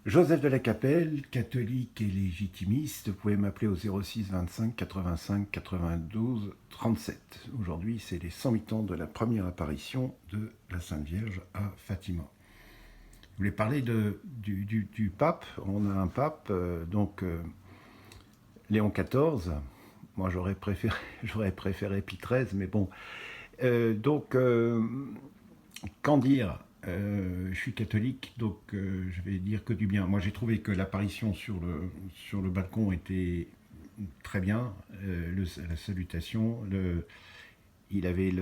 Joseph de la Capelle, catholique et légitimiste, vous pouvez m'appeler au 06 25 85 92 37. Aujourd'hui, c'est les 108 ans de la première apparition de la Sainte Vierge à Fatima. Je voulais parler du pape. On a un pape, Léon XIV. Moi, j'aurais préféré Pie XIII, mais bon. Qu'en dire? Je suis catholique, donc je vais dire que du bien. Moi, j'ai trouvé que l'apparition sur le balcon était très bien. La salutation, il avait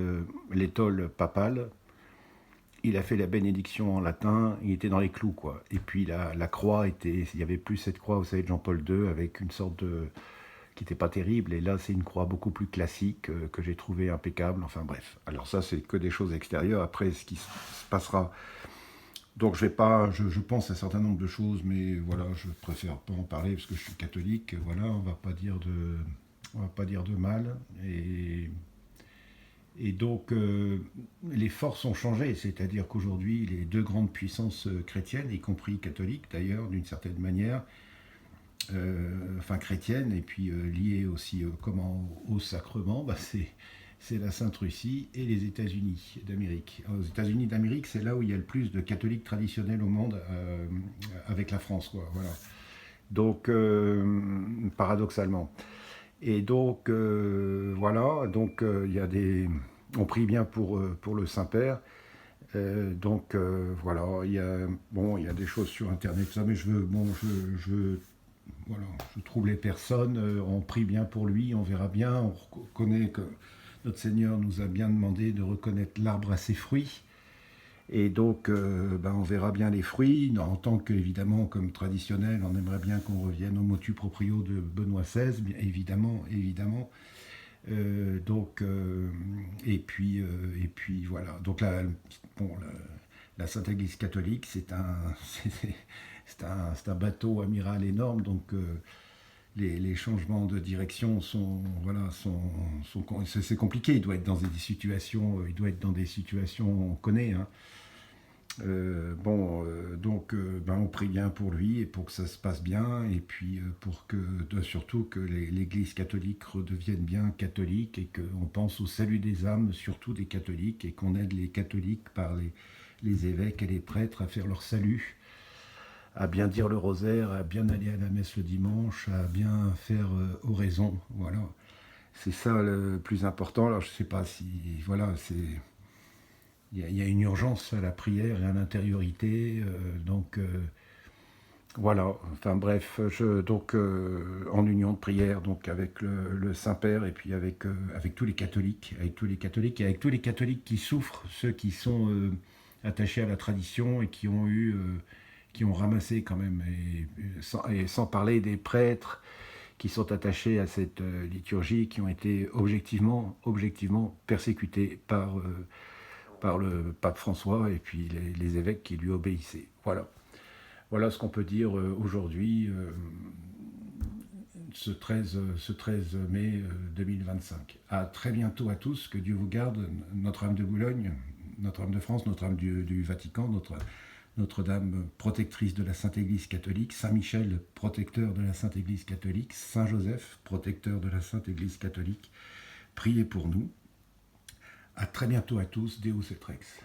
l'étole papale, il a fait la bénédiction en latin, il était dans les clous, quoi. Et puis la croix était, il y avait plus cette croix, vous savez, de Jean-Paul II, avec une sorte de qui n'était pas terrible, et là c'est une croix beaucoup plus classique que j'ai trouvé impeccable, enfin bref. Alors ça c'est que des choses extérieures, après ce qui se passera. Donc je vais pas, je pense à un certain nombre de choses, mais voilà, je préfère pas en parler parce que je suis catholique, voilà, on va pas dire de mal, et donc les forces ont changé, c'est-à-dire qu'aujourd'hui les deux grandes puissances chrétiennes, y compris catholiques d'ailleurs d'une certaine manière, enfin chrétienne, et puis liée aussi au sacrement, bah, c'est la Sainte Russie et les États-Unis d'Amérique. Aux États-Unis d'Amérique, c'est là où il y a le plus de catholiques traditionnels au monde, avec la France, quoi. Voilà. Donc, paradoxalement. Et donc, voilà. Donc, il y a des. On prie bien pour le Saint-Père. Voilà, il y a des choses sur Internet, ça, mais voilà, je trouve les personnes, on prie bien pour lui, on verra bien, on reconnaît que notre Seigneur nous a bien demandé de reconnaître l'arbre à ses fruits, et donc on verra bien les fruits, en tant qu'évidemment, comme traditionnel, on aimerait bien qu'on revienne au motu proprio de Benoît XVI, bien évidemment, évidemment. Et puis voilà, donc bon, la Sainte Église catholique, c'est un bateau amiral énorme, donc les changements de direction voilà, c'est compliqué. Il doit être dans des situations, on connaît. Hein. On prie bien pour lui et pour que ça se passe bien, et puis surtout que l'Église catholique redevienne bien catholique, et qu'on pense au salut des âmes, surtout des catholiques, et qu'on aide les catholiques par les évêques et les prêtres à faire leur salut, à bien dire le rosaire, à bien aller à la messe le dimanche, à bien faire oraison. Voilà, c'est ça le plus important. Alors je sais pas si, voilà, il y a une urgence à la prière et à l'intériorité, voilà. Enfin bref, en union de prière, donc avec le Saint-Père, et puis avec tous les catholiques, et avec tous les catholiques qui souffrent, ceux qui sont attachés à la tradition et qui ont ramassé quand même, et sans parler des prêtres qui sont attachés à cette liturgie, qui ont été objectivement persécutés par le pape François, et puis les évêques qui lui obéissaient. Voilà. Voilà ce qu'on peut dire aujourd'hui, ce 13 mai 2025. À très bientôt à tous, que Dieu vous garde, Notre-Dame de Boulogne, Notre-Dame de France, Notre-Dame du Vatican, Notre-Dame protectrice de la Sainte Église catholique, Saint-Michel protecteur de la Sainte Église catholique, Saint-Joseph protecteur de la Sainte Église catholique. Priez pour nous. À très bientôt à tous, Deus et Rex.